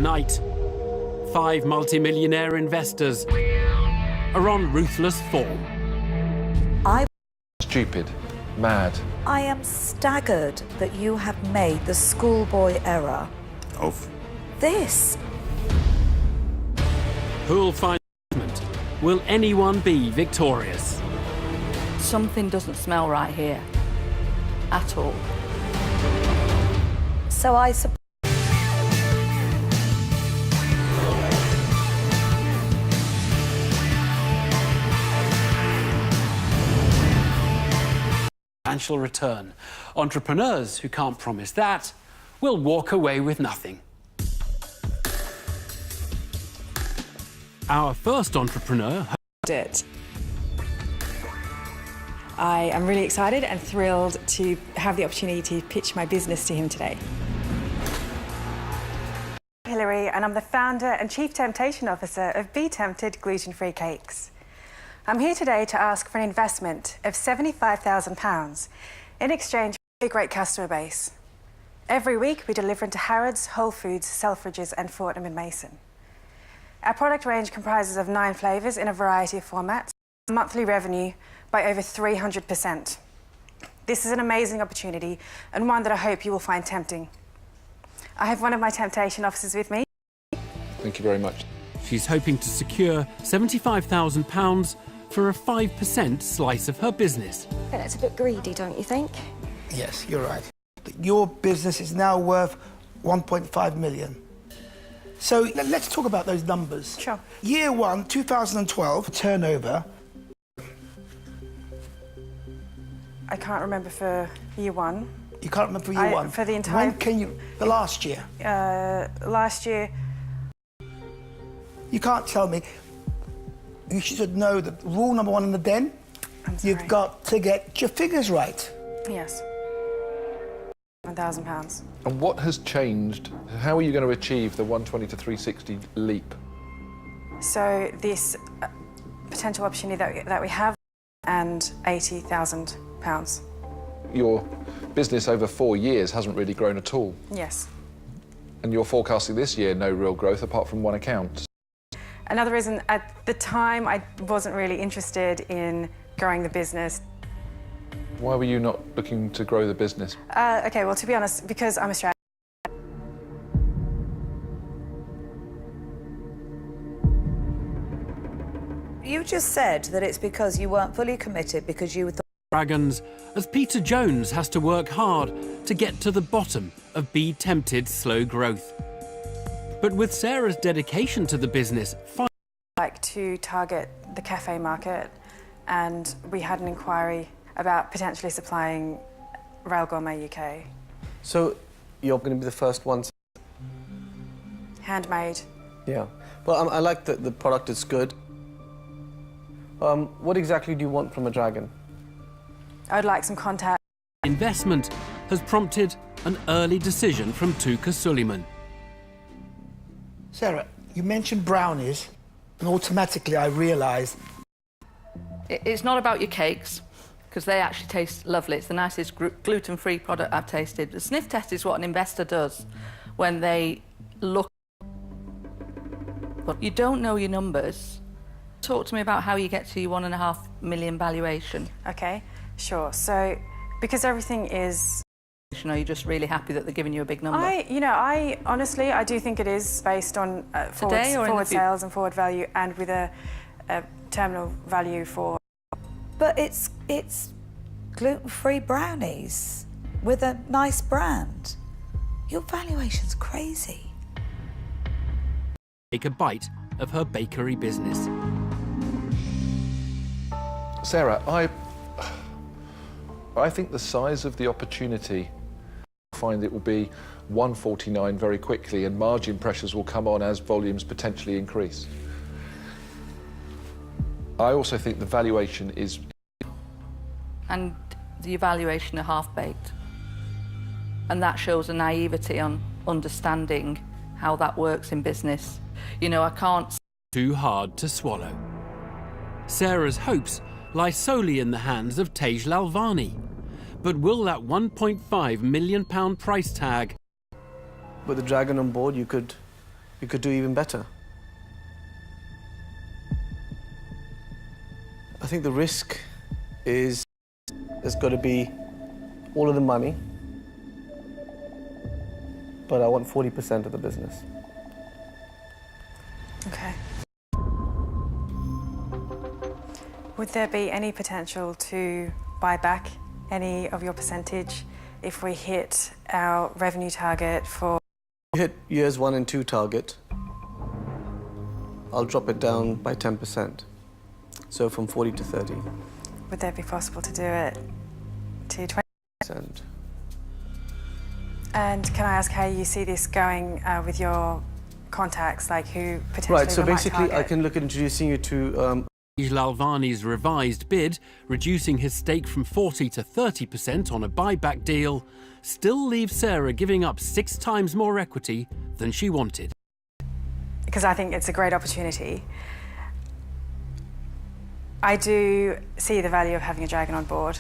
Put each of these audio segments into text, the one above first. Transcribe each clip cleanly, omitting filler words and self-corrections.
overnight. 5 multimillionaire investors are on ruthless form. Stupid. Mad. I am staggered that you have made the schoolboy error. Of? This. Who'll find judgment? Will anyone be victorious? Something doesn't smell right here. At all. So I suppose. Financial return. Entrepreneurs who can't promise that will walk away with nothing. Our first entrepreneur it. I am really excited and thrilled to have the opportunity to pitch my business to him today. Hilary, and I'm the founder and Chief Temptation Officer of Be Tempted gluten-free cakes. I'm here today to ask for an investment of £75,000 in exchange for a great customer base. Every week we deliver into Harrods, Whole Foods, Selfridges and Fortnum & Mason. Our product range comprises of 9 flavours in a variety of formats, monthly revenue by over 300%. This is an amazing opportunity and one that I hope you will find tempting. I have one of my temptation officers with me. Thank you very much. she's hoping to secure £75,000 for a 5% slice of her business. That's a bit greedy, don't you think? Yes, you're right. Your business is now worth 1.5 million. So let's talk about those numbers. Sure. Year 1, 2012, turnover. I can't remember for year 1. You can't remember for year 1? For the entire... When can you... The last year? Last year... You can't tell me. You should know that rule number 1 in the den, I'm sorry. you've got to get your figures right. Yes. £1,000. And what has changed? How are you going to achieve the 120 to 360 leap? So this potential opportunity that we have, and £80,000. Your business over 4 years hasn't really grown at all. Yes. And you're forecasting this year no real growth apart from one account. Another reason, at the time, I wasn't really interested in growing the business. Why were you not looking to grow the business? OK, well, to be honest, because I'm Australian. You just said that it's because you weren't fully committed because you thought... Dragons, as Peter Jones has to work hard to get to the bottom of Be Tempted's slow growth. But with Sarah's dedication to the business, I'd like to target the cafe market, and we had an inquiry about potentially supplying Rail Gourmet UK. So you're going to be the first ones? Handmade. Yeah. Well, I like that the product is good. What exactly do you want from a dragon? I would like some contact. investment has prompted an early decision from Tuka Suleiman. Sarah, you mentioned brownies, and automatically I realised... It's not about your cakes, because they actually taste lovely. It's the nicest gluten-free product I've tasted. The sniff test is what an investor does when they look. But you don't know your numbers. Talk to me about how you get to your £1.5 million valuation. OK, sure. So, because everything is... You know, you're just really happy that they're giving you a big number. I honestly, I do think it is based on forward sales and forward value, and with a terminal value for... But it's gluten-free brownies with a nice brand. Your valuation's crazy. Take a bite of her bakery business. Sarah, I think the size of the opportunity, I find it will be 149 very quickly, and margin pressures will come on as volumes potentially increase. I also think the valuation is... And the evaluation are half-baked. And that shows a naivety on understanding how that works in business. You know, I can't... Too hard to swallow. Sarah's hopes lie solely in the hands of Tej Lalvani. But will that £1.5 million price tag... With the dragon on board, you could we could do even better. I think the risk is there's got to be all of the money, but I want 40% of the business. Okay. Would there be any potential to buy back any of your percentage if we hit our revenue target for... If we hit years 1 and 2 target, I'll drop it down by 10%. So from 40 to 30. Would that be possible to do it to 20%? And can I ask how you see this going with your contacts, like who potentially Right, so we might basically target? I can look at introducing you to Lalvani's revised bid, reducing his stake from 40 to 30% on a buyback deal, still leaves Sarah giving up 6 times more equity than she wanted. Because I think it's a great opportunity. I do see the value of having a dragon on board.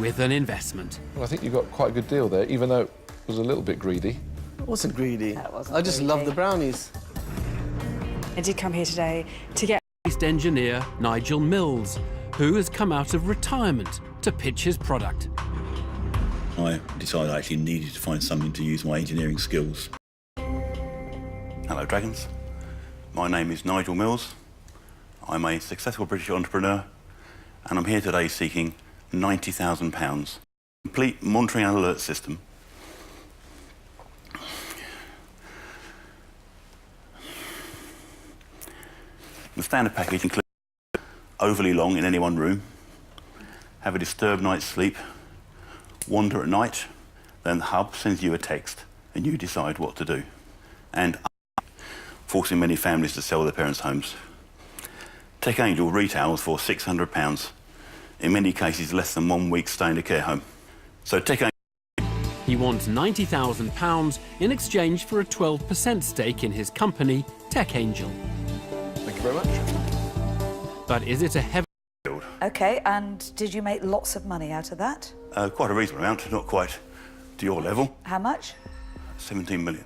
With an investment. Well, I think you got quite a good deal there, even though it was a little bit greedy. I wasn't greedy. That wasn't I just greedy. love the brownies. I did come here today to get Engineer Nigel Mills, who has come out of retirement to pitch his product. I decided I actually needed to find something to use my engineering skills. Hello Dragons, my name is Nigel Mills. I'm a successful British entrepreneur and I'm here today seeking £90,000. Complete monitoring and alert system. The standard package includes overly long in any one room, have a disturbed night's sleep, wander at night, then the hub sends you a text and you decide what to do. And forcing many families to sell their parents' homes. Tech Angel retails for £600, in many cases less than 1 week's stay in a care home. So Tech Angel... He wants £90,000 in exchange for a 12% stake in his company, Tech Angel. Thank you very much. But is it a heavy... OK, and did you make lots of money out of that? Quite a reasonable amount, not quite to your level. How much? 17 million.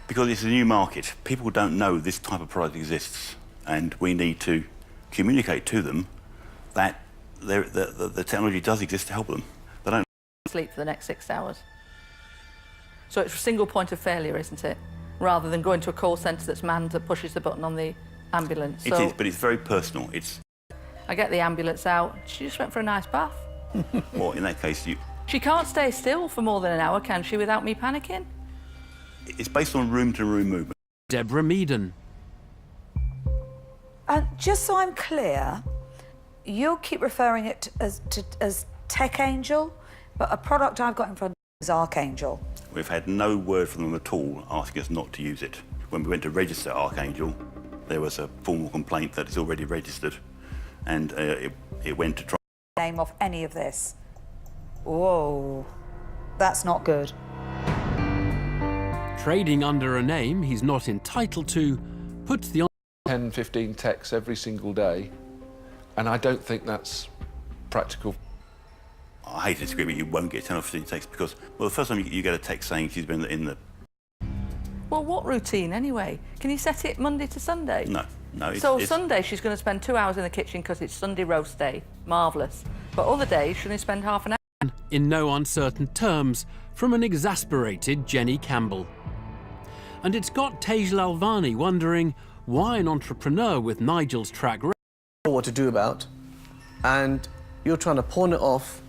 Because it's a new market, people don't know this type of product exists, and we need to communicate to them that the technology does exist to help them. They don't Sleep for the next 6 hours. So it's a single point of failure, isn't it? Rather than going to a call centre that's manned that pushes the button on the ambulance. It is, but it's very personal. It's... I get the ambulance out. She just went for a nice bath. Well, in that case, She can't stay still for more than an hour, can she, without me panicking? it's based on room-to-room movement. Deborah Meaden. And just so I'm clear, you'll keep referring it as Tech Angel, but a product I've got in front of me is Archangel. We've had no word from them at all asking us not to use it. When we went to register Archangel, there was a formal complaint that it's already registered, and it went to try... Name off any of this. Whoa, that's not good. Trading under a name he's not entitled to puts the 10, 15 texts every single day, and I don't think that's practical. I hate to disagree, but you won't get 10 or 15 texts because, well, the first time you get a text saying she's been in the... Well, what routine, anyway? Can you set it Monday to Sunday? No. So Sunday she's going to spend 2 hours in the kitchen because it's Sunday roast day. Marvellous. But other days she'll only spend half an hour. in no uncertain terms from an exasperated Jenny Campbell. And it's got Tej Lalvani wondering why an entrepreneur with Nigel's track record Know what to do about, and you're trying to pawn it off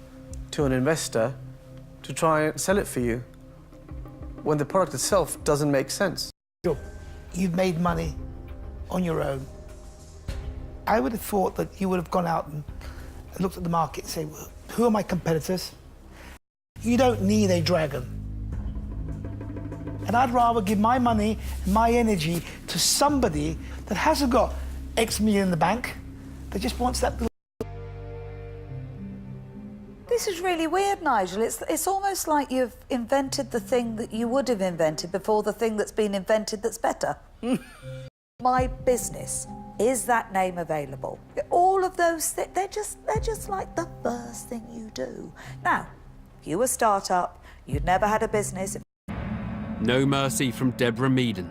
to an investor to try and sell it for you when the product itself doesn't make sense. You've made money on your own. I would have thought that you would have gone out and looked at the market and say, well, who are my competitors? You don't need a dragon. And I'd rather give my money and my energy to somebody that hasn't got X million in the bank, that just wants that little... This is really weird, Nigel. It's almost like you've invented the thing that you would have invented before the thing that's been invented that's better. My business, is that name available? All of those things, they're just like the first thing you do. Now, you a start-up, you'd never had a business. No mercy from Deborah Meaden,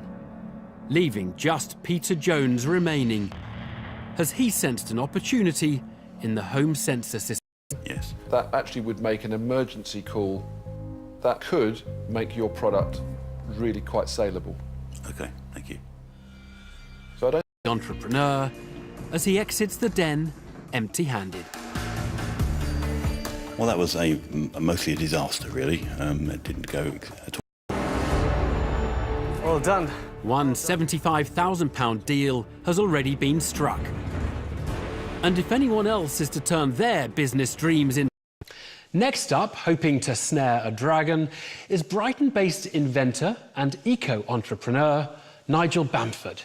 leaving just Peter Jones remaining, as he sensed an opportunity in the home sensor system. Yes. That actually would make an emergency call that could make your product really quite saleable. Okay, thank you. So I don't. The entrepreneur, as he exits the den empty-handed. Well, that was mostly a disaster, really. It didn't go at all. Well done. One £75,000 deal has already been struck. And if anyone else is to turn their business dreams in... Next up, hoping to snare a dragon, is Brighton-based inventor and eco-entrepreneur Nigel Bamford.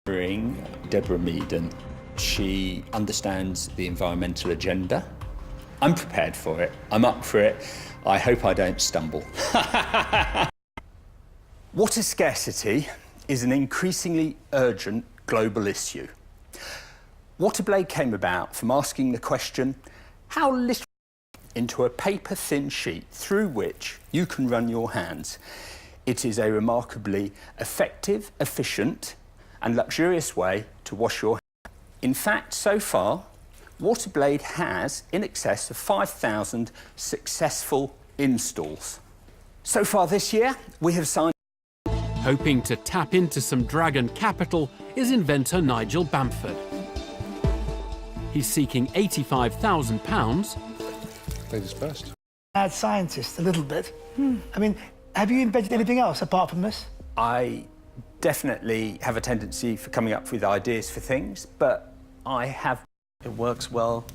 Deborah Meaden. She understands the environmental agenda. I'm prepared for it. I'm up for it. I hope I don't stumble. Water scarcity is an increasingly urgent global issue. Waterblade came about from asking the question, how little into a paper-thin sheet through which you can run your hands. It is a remarkably effective, efficient and luxurious way to wash your hands. In fact, so far, Waterblade has in excess of 5,000 successful installs. So far this year, we have signed... Hoping to tap into some dragon capital is inventor Nigel Bamford. He's seeking £85,000. Ladies first. Mad scientist, a little bit. I mean, have you invented anything else apart from this? I definitely have a tendency for coming up with ideas for things, but I have... It works well.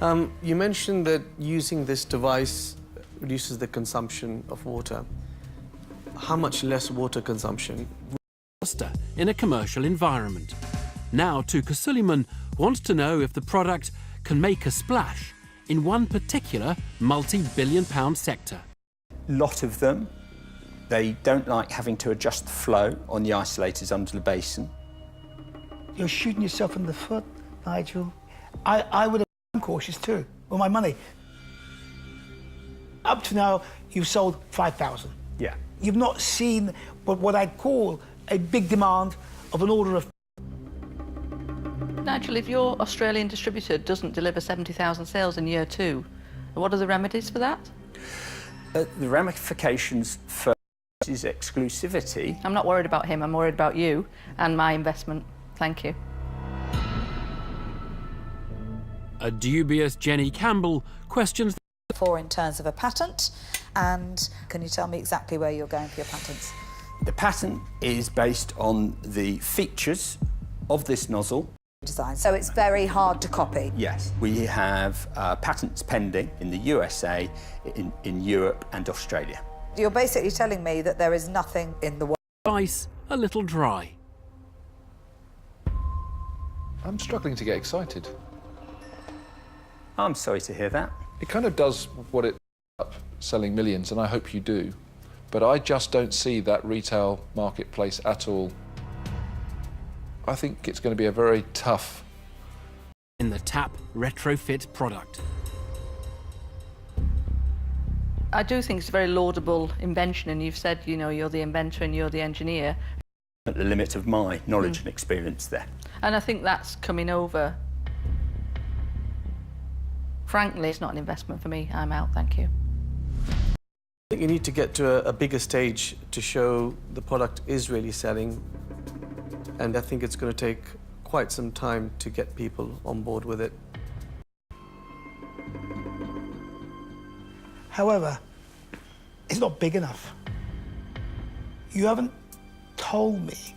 You mentioned that using this device reduces the consumption of water. How much less water consumption? In a commercial environment. Now Tuka Suleiman wants to know if the product can make a splash in one particular multi-billion-pound sector. Lot of them, they don't like having to adjust the flow on the isolators under the basin. You're shooting yourself in the foot, Nigel. I would have been cautious too, with my money. Up to now, you've sold 5,000. Yeah. You've not seen what I'd call a big demand of an order of... Nigel, if your Australian distributor doesn't deliver 70,000 sales in year 2, what are the remedies for that? The ramifications for is exclusivity. I'm not worried about him, I'm worried about you and my investment. Thank you. A dubious Jenny Campbell questions... For in terms of a patent, and can you tell me exactly where you're going for your patents? The patent is based on the features of this nozzle. Design. So it's very hard to copy. Yes. We have patents pending in the USA, in Europe and Australia. You're basically telling me that there is nothing in the world. Advice a little dry. I'm struggling to get excited. I'm sorry to hear that. It kind of does what it up selling millions, and I hope you do. But I just don't see that retail marketplace at all. I think it's going to be a very tough... In the tap retrofit product. I do think it's a very laudable invention, and you've said, you know, you're the inventor and you're the engineer. At the limit of my knowledge and experience there. And I think that's coming over. Frankly, it's not an investment for me. I'm out, thank you. I think you need to get to a bigger stage to show the product is really selling. And I think it's going to take quite some time to get people on board with it. However, it's not big enough. You haven't told me.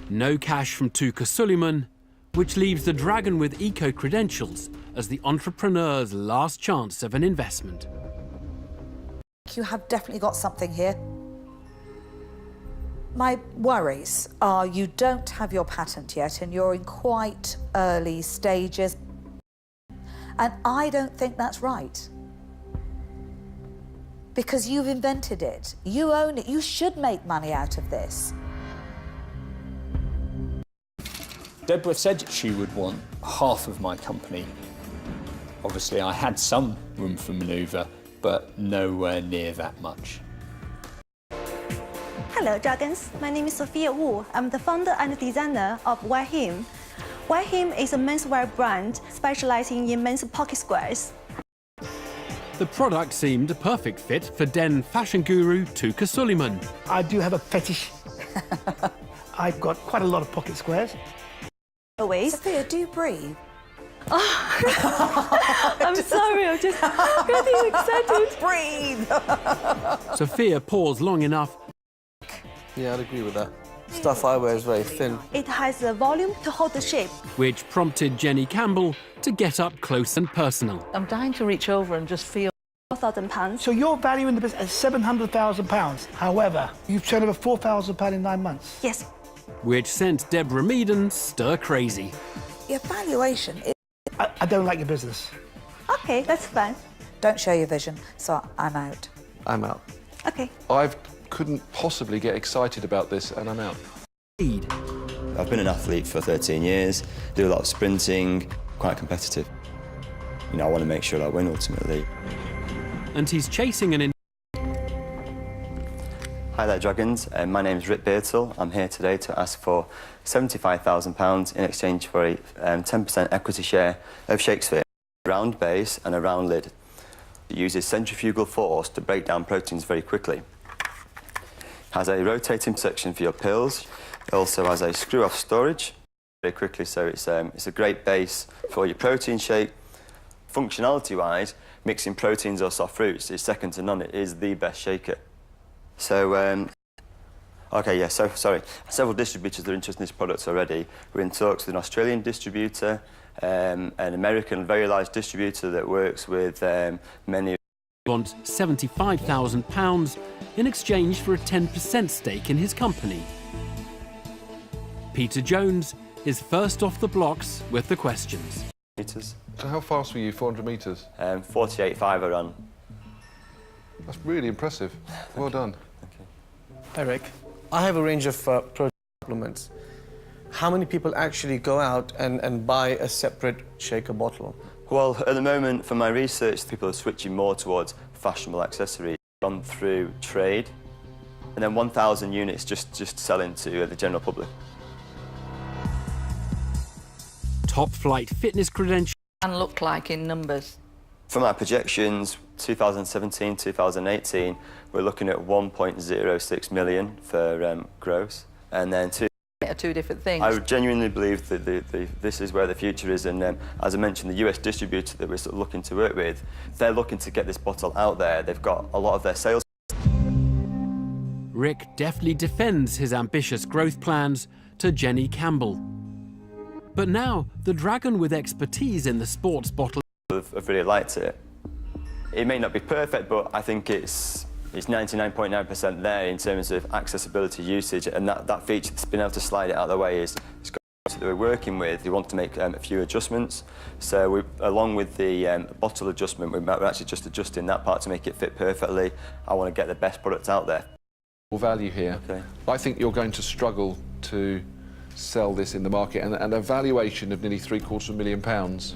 No cash from Tuka Suleiman, which leaves the dragon with eco-credentials as the entrepreneur's last chance of an investment. You have definitely got something here. My worries are you don't have your patent yet and you're in quite early stages. And I don't think that's right. Because you've invented it, you own it, you should make money out of this. Deborah said she would want half of my company. Obviously, I had some room for manoeuvre, but nowhere near that much. Hello, Dragons. My name is Sophia Wu. I'm the founder and designer of Him. Him is a menswear brand specializing in men's pocket squares. The product seemed a perfect fit for Den fashion guru Tuka Suleiman. I do have a fetish. I've got quite a lot of pocket squares. Always. Sophia, do you breathe? I'm sorry, I'm just getting excited. Breathe! Sophia paused long enough. Yeah, I'd agree with that. Stuff I wear is very thin. It has the volume to hold the shape. Which prompted Jenny Campbell to get up close and personal. I'm dying to reach over and just feel. £4,000. So you're valuing the business at £700,000. However, you've turned over £4,000 in 9 months. Yes. Which sent Deborah Meaden stir crazy. Your valuation is... I don't like your business. Okay, that's fine. Don't show your vision, so I'm out. I'm out. Okay. I couldn't possibly get excited about this, and I'm out. I've been an athlete for 13 years, do a lot of sprinting, quite competitive. You know, I want to make sure I win ultimately. And he's chasing an... Hi there, Dragons. My name is Rick Beartle. I'm here today to ask for £75,000 in exchange for a 10% equity share of Shakespeare. A round base and a round lid. It uses centrifugal force to break down proteins very quickly. Has a rotating section for your pills. It also has a screw-off storage very quickly, so it's a great base for your protein shake. Functionality-wise, mixing proteins or soft fruits is second to none. It is the best shaker. So, okay, yeah, so, sorry. Several distributors are interested in this product already. We're in talks with an Australian distributor, an American very large distributor that works with many... ...wants £75,000 in exchange for a 10% stake in his company. Peter Jones is first off the blocks with the questions. So how fast were you, 400 metres? 48.5 I ran. That's really impressive. Well done. Hi, Rick. I have a range of protein supplements. How many people actually go out and buy a separate shaker bottle? Well, at the moment, for my research, people are switching more towards fashionable accessories. Gone through trade, and then 1,000 units just selling to the general public. Top flight fitness credentials. And look like in numbers. From our projections, 2017, 2018, we're looking at 1.06 million for gross, and then Two different things. I genuinely believe that this is where the future is, and as I mentioned, the US distributor that we're sort of looking to work with, they're looking to get this bottle out there. They've got a lot of their sales. Rick deftly defends his ambitious growth plans to Jenny Campbell. But now, the dragon with expertise in the sports bottle... I've really liked it. It may not be perfect, but I think it's 99.9% there in terms of accessibility, usage, and that feature that's been able to slide it out of the way is that we're working with. We want to make a few adjustments. So along with the bottle adjustment, we're actually just adjusting that part to make it fit perfectly. I want to get the best product out there. Value here. Okay. I think you're going to struggle to sell this in the market, and a valuation of nearly £750,000,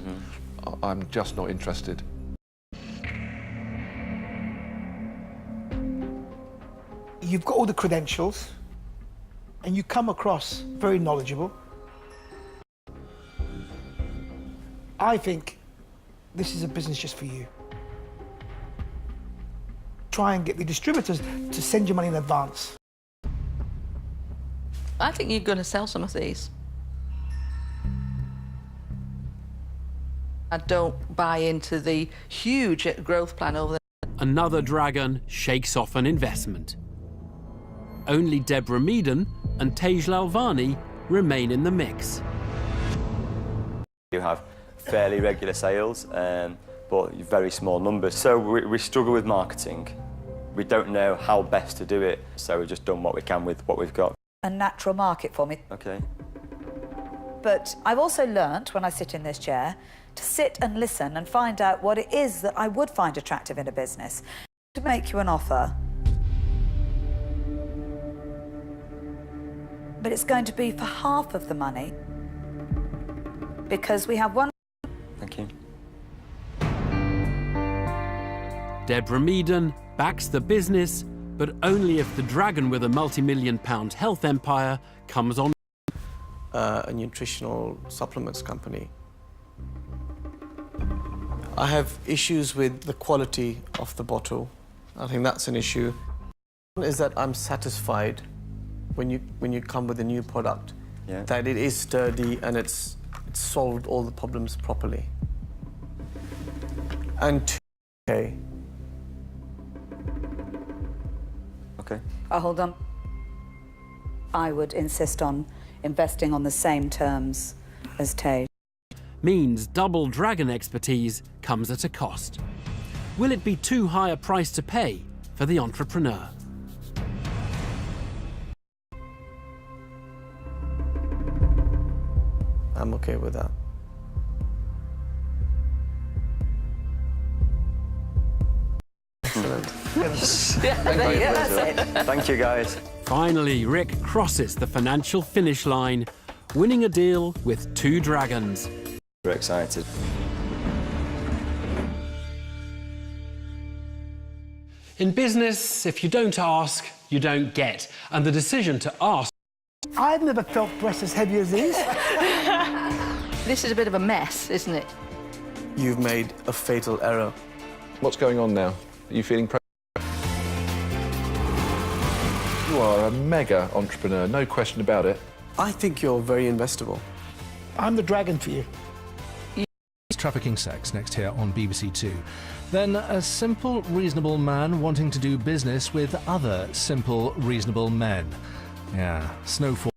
I'm just not interested. You've got all the credentials, and you come across very knowledgeable. I think this is a business just for you. Try and get the distributors to send you money in advance. I think you're going to sell some of these. I don't buy into the huge growth plan over there. Another dragon shakes off an investment. Only Deborah Meaden and Tej Lalvani remain in the mix. You have fairly regular sales, but very small numbers. So we struggle with marketing. We don't know how best to do it, so we've just done what we can with what we've got. A natural market for me. Okay. But I've also learnt, when I sit in this chair, to sit and listen and find out what it is that I would find attractive in a business. To make you an offer. But it's going to be for half of the money, because we have one... Thank you. Deborah Meaden backs the business, but only if the dragon with a multi-million-pound health empire comes on. A nutritional supplements company. I have issues with the quality of the bottle. I think that's an issue. One is that I'm satisfied when you come with a new product, that it is sturdy and it's solved all the problems properly. And two, okay. Hold on. I would insist on investing on the same terms as Tay. Means double dragon expertise comes at a cost. Will it be too high a price to pay for the entrepreneur? I'm okay with that. Excellent. Thank you, guys. Finally, Rick crosses the financial finish line, winning a deal with 2 dragons. We're excited. In business, if you don't ask, you don't get. And the decision to ask... I've never felt breasts as heavy as these. This is a bit of a mess, isn't it? You've made a fatal error. What's going on now? Are you feeling You are a mega entrepreneur, no question about it. I think you're very investable. I'm the dragon for you. Trafficking sex next here on BBC Two. Then a simple, reasonable man wanting to do business with other simple, reasonable men. Yeah, Snowfall.